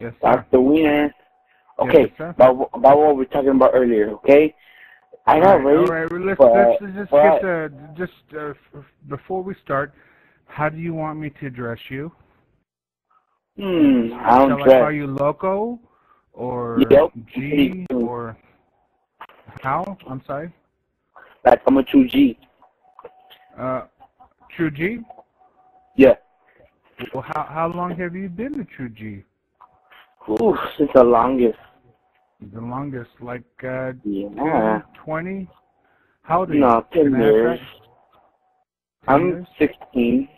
Yes, sir. Dr. Wiener. Okay, Yes, sir. about what we were talking about earlier, okay? I got ready. All right. Well, let's just get the before we start. How do you want me to address you? I don't Shall I call you Loco or G or how? I'm sorry. Like I'm a true G. True G? Yeah. Well, how long have you been a true G? Ooh, since the longest. The longest, like 10, 20? How old are you? No, 10 years. 10 I'm years? 16.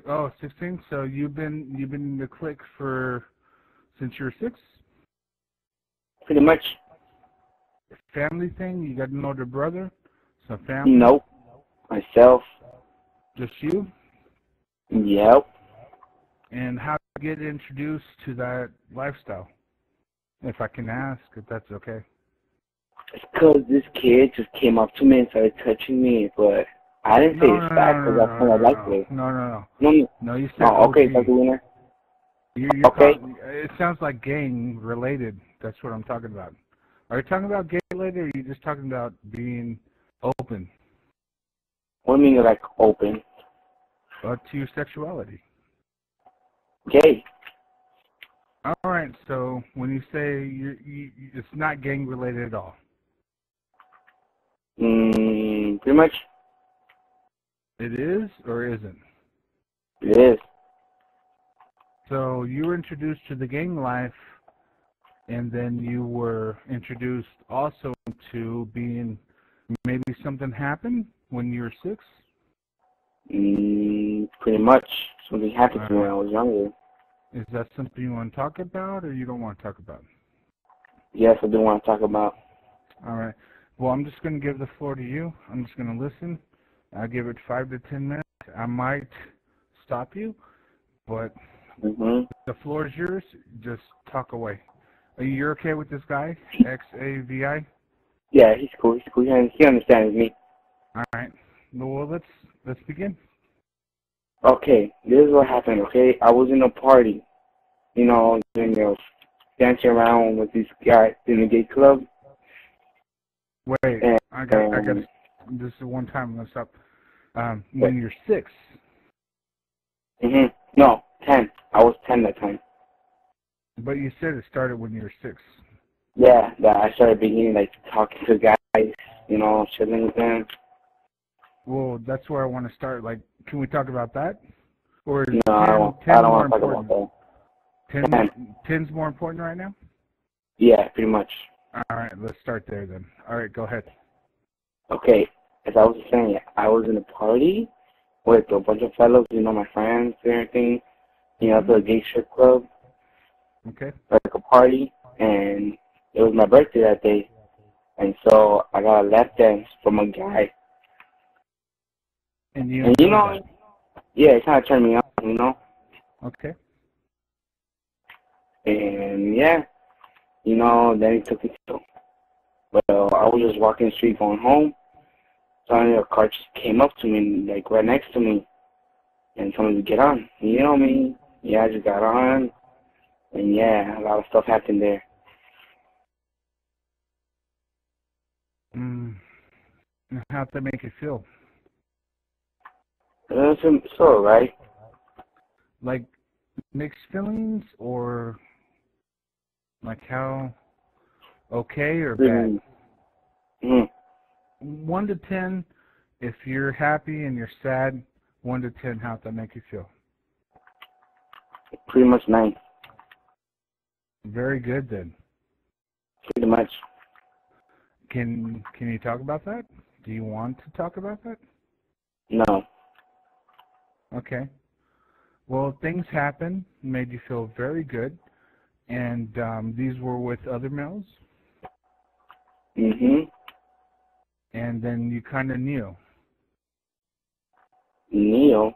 Oh, 16. So you've been in the clique since you were 6? Pretty much. Family thing? You got an older brother? So family? Nope. Myself. Just you? Yep. And how did you get introduced to that lifestyle? If I can ask, if that's okay. It's because this kid just came up to me and started touching me, but I didn't say it's bad because I kind of like it. No, you said okay, Dr. Wiener. Okay. It sounds like gang related. That's what I'm talking about. Are you talking about gang related, or are you just talking about being open? What do you mean, like, open? To your sexuality. Gay. All right. So when you say it's not gang related at all. Pretty much. It is or isn't? It is. So you were introduced to the gang life, and then you were introduced also to being, maybe something happened when you were 6? Pretty much. Something happened to me when I was younger. Is that something you want to talk about, or you don't want to talk about? Yes, I do want to talk about. All right. Well, I'm just going to give the floor to you. I'm just going to listen. I'll give it 5 to 10 minutes. I might stop you, but the floor is yours. Just talk away. Are you okay with this guy, Xavi? Yeah, he's cool. He's cool. He understands me. All right. Well, let's begin. Okay, this is what happened. Okay, I was in a party, dancing around with these guys in the gay club. Wait, I got. This is one time. Let's stop. When you're 6. No, 10. I was 10 that time. But you said it started when you were 6. Yeah, that I started beginning like talking to guys, chilling with them. Well, that's where I want to start. Like, can we talk about that? Or is no, 10, I don't 10 more want to talk important? about that. 10's more important right now? Yeah, pretty much. All right, let's start there then. All right, go ahead. Okay, as I was saying, I was in a party with a bunch of fellows, my friends and everything, the gay strip club. Okay. Like a party, and it was my birthday that day, and so I got a lap dance from a guy. And yeah, it kind of turned me on, Okay. And yeah, then he took me to. But I was just walking the street going home. Suddenly a car just came up to me, like right next to me, and told me to get on. And you know me, I just got on, and yeah, a lot of stuff happened there. How'd that make you feel? It's alright. Like mixed feelings, or like how okay or bad? 1 to 10, if you're happy and you're sad. 1 to 10, how'd that make you feel? Pretty much 9. Very good then. Pretty much. Can you talk about that? Do you want to talk about that? No. Okay. Well, things happened, made you feel very good, and these were with other males? And then you kind of knew? Knew?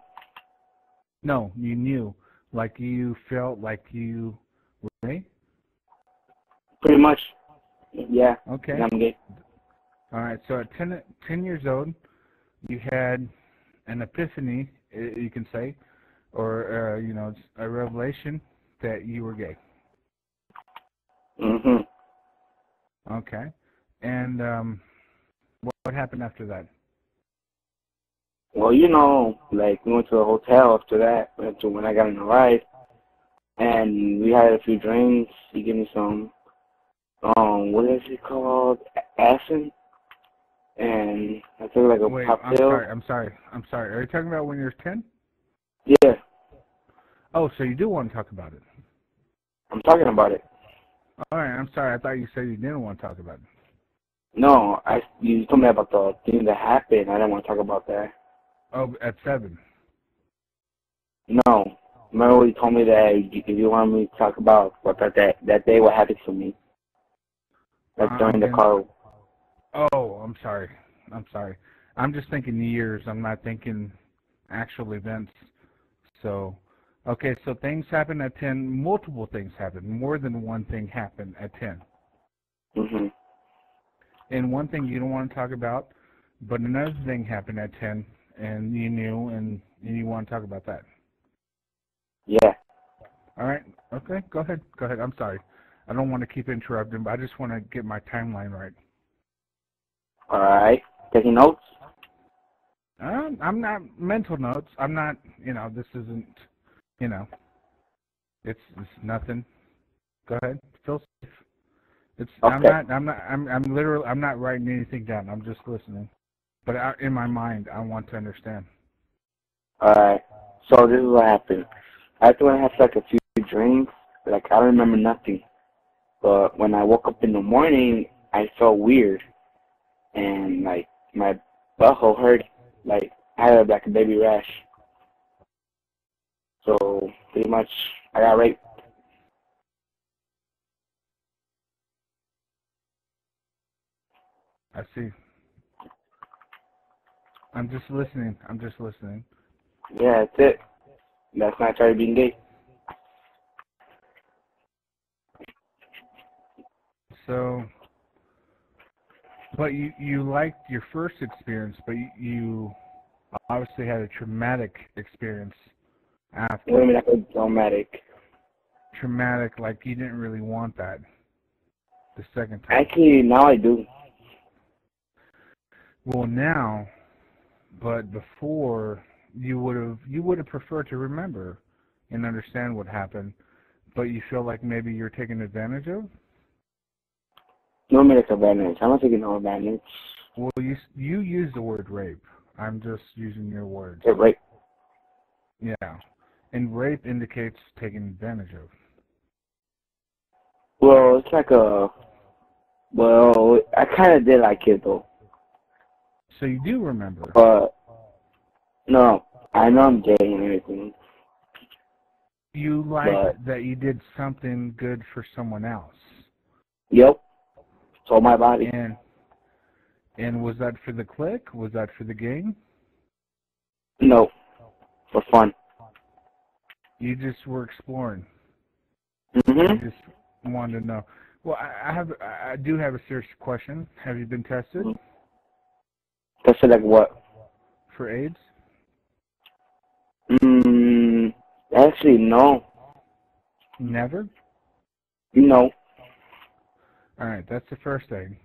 No, you knew. Like you felt like you were gay? Pretty much. Yeah. Okay. I'm gay. All right, so at 10 years old, you had an epiphany, you can say, or, a revelation that you were gay. Mhm. Okay. And what happened after that? Well, like we went to a hotel after that. Went to when I got in the ride, and we had a few drinks. He gave me some, what is it called? Acid, and I took like a Wait, pop I'm pill. sorry. I'm sorry. I'm sorry. Are you talking about when you were 10? Yeah, Oh, so you do want to talk about it. I'm talking about it. All right. I'm sorry. I thought you said you didn't want to talk about it. No, you told me about the thing that happened. I didn't want to talk about that. Oh, at 7. No, remember when you told me that if you wanted me to talk about what that day, what happened to me, like during the Again. car. Oh, I'm sorry. I'm sorry. I'm just thinking years. I'm not thinking actual events. So, okay, so things happen at 10. Multiple things happen. More than one thing happened at 10. Mhm. And one thing you don't want to talk about, but another thing happened at 10, and you knew, and you want to talk about that. Yeah. All right? Okay, go ahead. Go ahead. I'm sorry. I don't want to keep interrupting, but I just want to get my timeline right. All right. Taking notes. I'm not mental notes. I'm not, this isn't, you know, it's nothing. Go ahead. Feel safe. Okay. I'm not writing anything down. I'm just listening. But in my mind, I want to understand. All right. So this is what happened. After I had like a few drinks, like I don't remember nothing. But when I woke up in the morning, I felt weird, and like my butthole hurt. Like I had like a baby rash. So pretty much, I got raped. I see. I'm just listening. I'm just listening. Yeah, that's it. That's when I started being gay. So, but you liked your first experience, but you obviously had a traumatic experience What do you after. mean I feel traumatic? Traumatic, like you didn't really want that the second time. Actually, now I do. Well, now, but before you would have preferred to remember and understand what happened, but you feel like maybe you're taken advantage of. No me take advantage. I'm not taking no advantage. Well, you use the word rape. I'm just using your words. Get raped. Yeah, and rape indicates taken advantage of. Well, it's like a. Well, I kind of did like it though, So you do remember. but no, I know I'm gay and everything, You liked but that you did something good for someone else. yep, sold my body. And was that for the click? Was that for the game? No, for fun. You just were exploring. You Mhm. just wanted to know. Well, I do have a serious question. Have you been tested That's like what? for AIDS? Mm, actually, no. Never? No. All right, that's the first thing.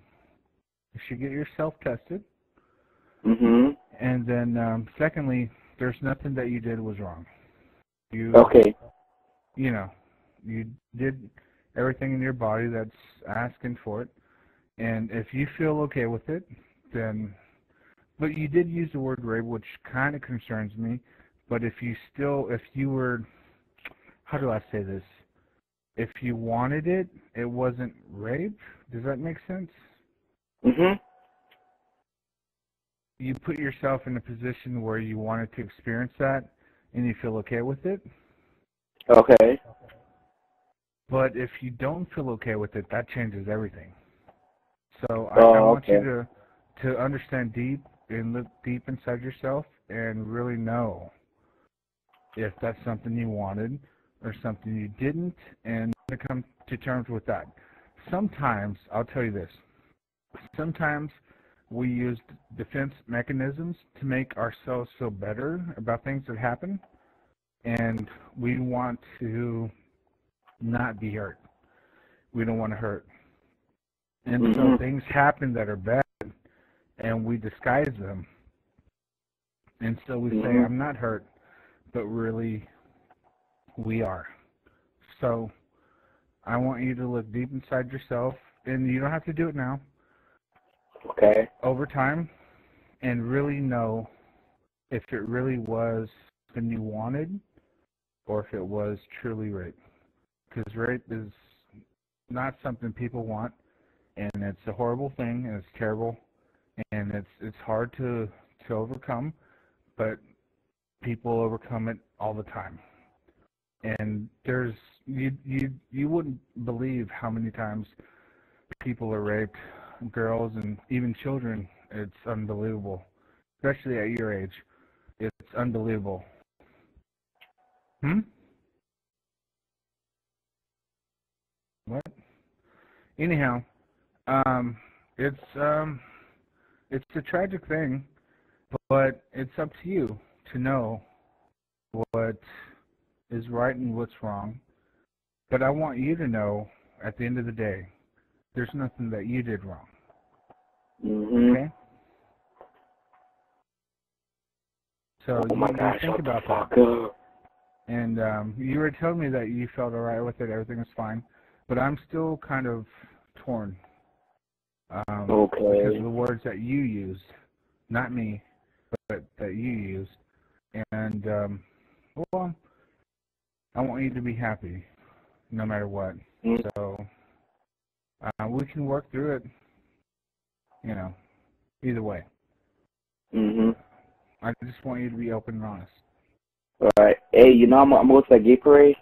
You should get yourself tested. Mhm. And then, secondly, there's nothing that you did was wrong. You, Okay. you know, you did everything in your body that's asking for it. And if you feel okay with it, then, but you did use the word rape, which kind of concerns me. But if you were, how do I say this? If you wanted it, it wasn't rape. Does that make sense? Mhm. You put yourself in a position where you wanted to experience that and you feel okay with it. Okay. But if you don't feel okay with it, that changes everything. So I Oh, want you okay. to understand deep and look deep inside yourself and really know if that's something you wanted or something you didn't, and to come to terms with that. Sometimes, I'll tell you this, sometimes we use defense mechanisms to make ourselves feel better about things that happen, and we want to not be hurt. we don't want to hurt. And so things happen that are bad, and we disguise them. And so we say, I'm not hurt, but really, we are. So I want you to look deep inside yourself, and you don't have to do it now. Okay. Over time, and really know if it really was something you wanted, or if it was truly rape. Because rape is not something people want, and it's a horrible thing, and it's terrible, and it's hard to overcome, but people overcome it all the time. And there's you wouldn't believe how many times people are raped, girls and even children. It's unbelievable, especially at your age. It's unbelievable. What? Anyhow, it's a tragic thing, but it's up to you to know what is right and what's wrong. But I want you to know, at the end of the day, there's nothing that you did wrong. Okay? So you think about that. And you were telling me that you felt all right with it, everything was fine. But I'm still kind of torn. Because of the words that you used. Not me, but that you used. And, well, I want you to be happy, no matter what. So, we can work through it, you know, either way. I just want you to be open and honest. Alright. Hey, you know, I'm going to the gay parade.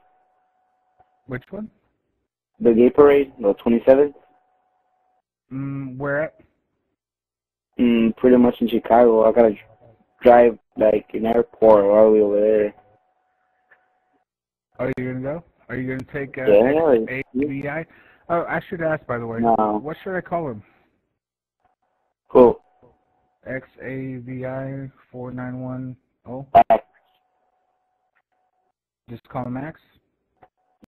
Which one? The gay parade, the 27th. Where at? Pretty much in Chicago. I gotta drive, like, an airport all the way over there. Are you gonna go? Are you gonna take XAVI? Oh, I should ask, by the way. No. What should I call him? Cool. XAVI 4910. Just call him Max?